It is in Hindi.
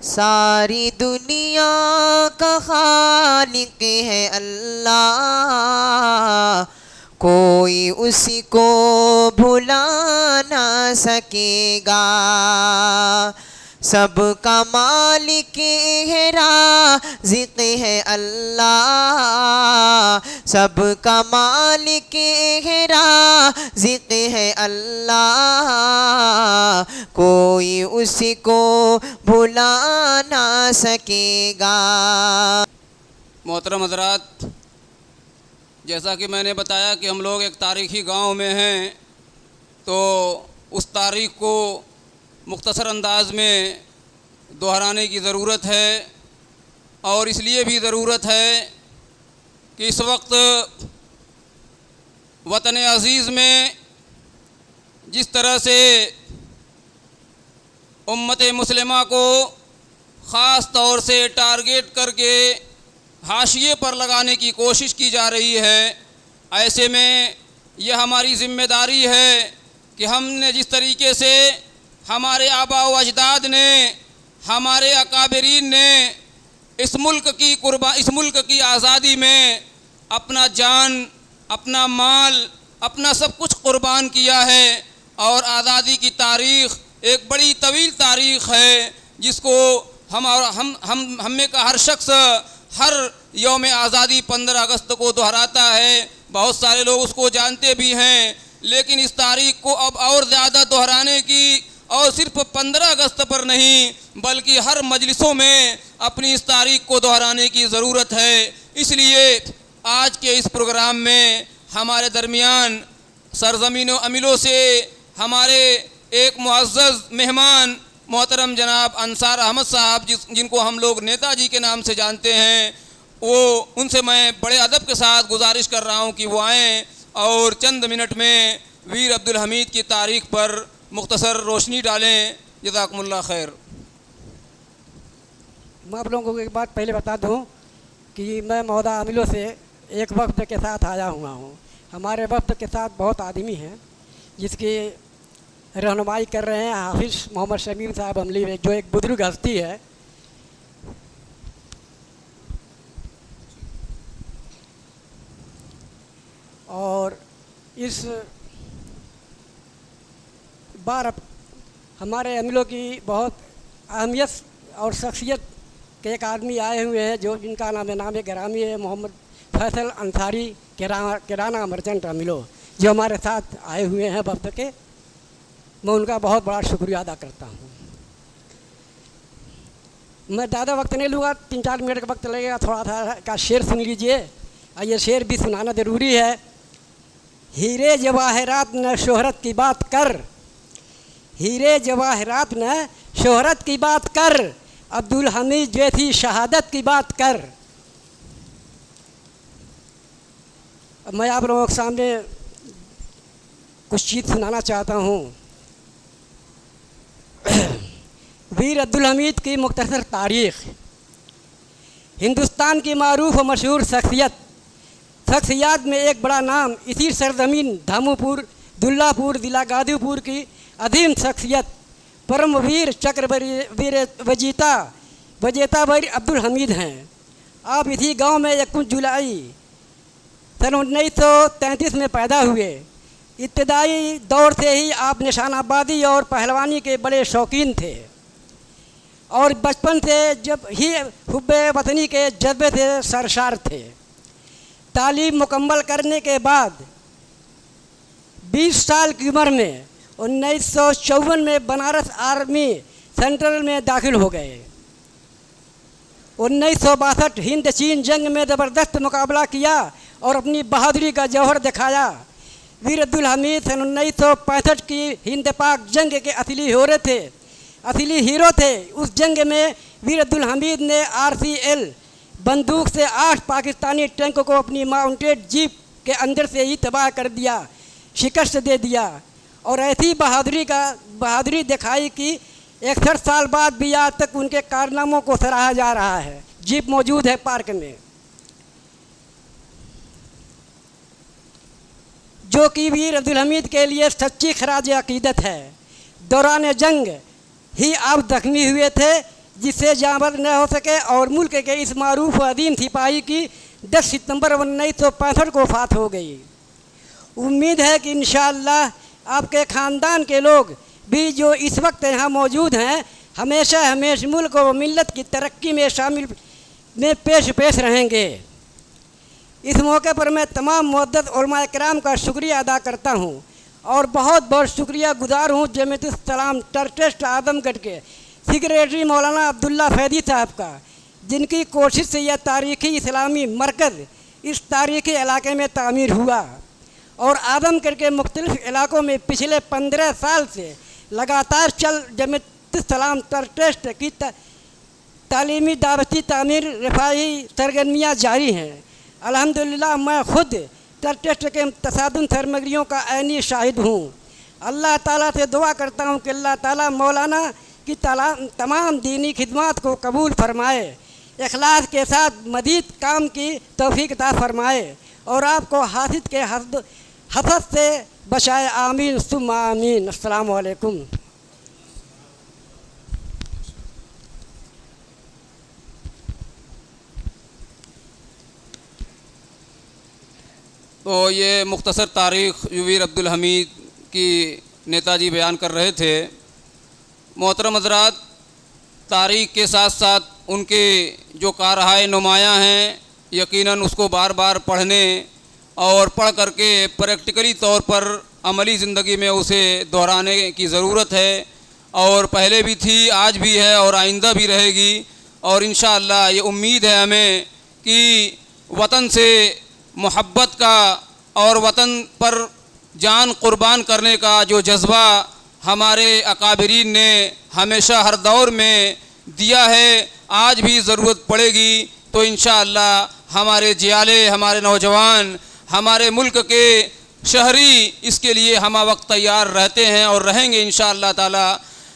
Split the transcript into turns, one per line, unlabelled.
सारी दुनिया का खालिक है अल्लाह, कोई उसी को भुला ना सकेगा। सबका मालिक है राज़िक़ है अल्लाह, सबका मालिक है राज़िक़ है अल्लाह, कोई उसी को भुला ना सकेगा।
मोहतरम हज़रात, जैसा कि मैंने बताया कि हम लोग एक तारीख़ी गांव में हैं, तो उस तारीख़ को मुख्तसर अंदाज में दोहराने की ज़रूरत है। और इसलिए भी ज़रूरत है कि इस वक्त वतन अज़ीज़ में जिस तरह से उम्मत मुस्लिमा को ख़ास तौर से टारगेट करके हाशिए पर लगाने की कोशिश की जा रही है, ऐसे में यह हमारी ज़िम्मेदारी है कि हमने जिस तरीके से हमारे आबा व अजदाद ने, हमारे अकाबरीन ने इस मुल्क की आज़ादी में अपना जान, अपना माल, अपना सब कुछ कुर्बान किया है। और आज़ादी की तारीख़ एक बड़ी तवील तारीख़ है, जिसको हम में का हर शख्स हर यौम आज़ादी 15 अगस्त को दोहराता है। बहुत सारे लोग उसको जानते भी हैं, लेकिन इस तारीख़ को अब और ज़्यादा दोहराने की, और सिर्फ 15 अगस्त पर नहीं बल्कि हर मजलिसों में अपनी इस तारीख़ को दोहराने की ज़रूरत है। इसलिए आज के इस प्रोग्राम में हमारे दरमियान सरज़मीन व अमिलों से हमारे एक मुअज़्ज़ज़ मेहमान मोहतरम जनाब अंसार अहमद साहब, जिनको हम लोग नेताजी के नाम से जानते हैं, वो उनसे मैं बड़े अदब के साथ गुजारिश कर रहा हूँ कि वो आएँ और चंद मिनट में वीर अब्दुल हमीद की तारीख़ पर मुख्तसर रोशनी डालें। जज़ाकुमुल्लाह खैर।
मैं आप लोगों को एक बात पहले बता दूं कि मैं मौदा अमिलों से एक वक्त के साथ आया हुआ हूं। हमारे वक्त के साथ बहुत आदमी हैं जिसकी रहनुमाई कर रहे हैं हाफिज़ मोहम्मद शमीम साहब अमली, जो एक बुजुर्ग हस्ती है। और इस बार हमारे अमिलों की बहुत अहमियत और शख्सियत के एक आदमी आए हुए हैं, जो जिनका नाम गिरामी है मोहम्मद फैसल अंसारी किराना मर्चेंट अमिलो, जो हमारे साथ आए हुए हैं वक्त के। मैं उनका बहुत बड़ा शुक्रिया अदा करता हूँ। मैं ज़्यादा वक्त नहीं लूँगा, 3-4 मिनट का वक्त लगेगा। थोड़ा सा का शेर सुन लीजिए, और ये शेर भी सुनाना ज़रूरी है। हीरे जवाहरात न शोहरत की बात कर, हीरे जवाहरात न शोहरत की बात कर, अब्दुल हमीद जैसी शहादत की बात कर। अब मैं आप लोगों के सामने कुछ चीज़ सुनाना चाहता हूँ। वीर अब्दुल हमीद की मुख्तसर तारीख़। हिंदुस्तान की मारूफ व मशहूर शख्सियत में एक बड़ा नाम, इसी सरजमीन धामूपुर दुल्लापुर ज़िला गाजीपुर की अधीम शख्सियत परमवीर चक्र वीर विजेता वीर अब्दुल हमीद हैं। आप इसी गांव में 21 जुलाई सन 1933 में पैदा हुए। इब्तदाई दौर से ही आप निशानाबाजी और पहलवानी के बड़े शौकीन थे, और बचपन से जब ही हुब्बे वतनी के जज्बे से सरशार थे। तालीम मुकम्मल करने के बाद 20 साल की उम्र में 1954 में बनारस आर्मी सेंट्रल में दाखिल हो गए। 1962 हिंद चीन जंग में ज़बरदस्त मुकाबला किया और अपनी बहादुरी का जौहर दिखाया। वीर अब्दुल हमीद सन 1965 की हिंद पाक जंग के असली हीरो थे। उस जंग में वीर अब्दुल हमीद ने RCL बंदूक से 8 पाकिस्तानी टैंकों को अपनी माउंटेड जीप के अंदर से ही तबाह कर दिया, शिकस्त दे दिया। और ऐसी बहादुरी दिखाई कि 61 साल बाद भी आज तक उनके कारनामों को सराहा जा रहा है। जीप मौजूद है पार्क में, जो कि वीर अब्दुल हमीद के लिए सच्ची खराज अकीदत है। दौरान जंग ही आप ज़ख्मी हुए थे, जिससे जामद न हो सके और मुल्क के इस मारूफ अदीम सिपाही की 10 सितंबर 1965 को वफ़ात हो गई। उम्मीद है कि इंशाअल्लाह आपके ख़ानदान के लोग भी जो इस वक्त यहाँ मौजूद हैं हमेशा हमेशा मुल्क व मिल्लत की तरक्की में शामिल में पेश रहेंगे। इस मौके पर मैं तमाम मुअद्दद उलमा किराम का शुक्रिया अदा करता हूँ और बहुत बहुत शुक्रिया गुज़ार हूँ जमीयत इस्लाम ट्रस्ट आदमगढ़ के सेक्रेटरी मौलाना अब्दुल्ला फैदी साहब का, जिनकी कोशिश से यह तारीख़ी इस्लामी मरकज़ इस तारीख़ी इलाके में तामीर हुआ और आदमगढ़ के मुख्तलिफ़ इलाकों में पिछले 15 साल से लगातार जमीयत इस्लाम ट्रस्ट की तालीमी दावती तामीर रफ़ाई सरगर्मियाँ जारी हैं। अल्हम्दुलिल्लाह मैं ख़ुद ट्रस्ट के तसादुम सरमगरियों का ऐनी शाहिद हूँ। अल्लाह ताला से दुआ करता हूँ कि अल्लाह ताला मौलाना की तमाम दीनी खिदमत को कबूल फरमाए, इखलास के साथ मज़ीद काम की तौफ़ीक़ अता फरमाए और आपको हासिद के हसद से बचाए। आमीन सुम्मा आमीन। अस्सलामु अलैकुम।
तो ये मुख्तसर तारीख़ वीर अब्दुल हमीद की नेताजी बयान कर रहे थे। मोहतरम हज़रात, तारीख़ के साथ साथ उनके जो कारहाय नुमायाँ हैं यकीनन उसको बार बार पढ़ने और पढ़ करके प्रैक्टिकली तौर पर अमली ज़िंदगी में उसे दोहराने की ज़रूरत है और पहले भी थी, आज भी है और आइंदा भी रहेगी। और इंशाअल्लाह ये उम्मीद है हमें कि वतन से मोहब्बत का और वतन पर जान कुर्बान करने का जो जज्बा हमारे अकाबरीन ने हमेशा हर दौर में दिया है, आज भी ज़रूरत पड़ेगी तो इंशाअल्लाह हमारे जियाले, हमारे नौजवान, हमारे मुल्क के शहरी इसके लिए हम वक्त तैयार रहते हैं और रहेंगे इंशाअल्लाह ताला।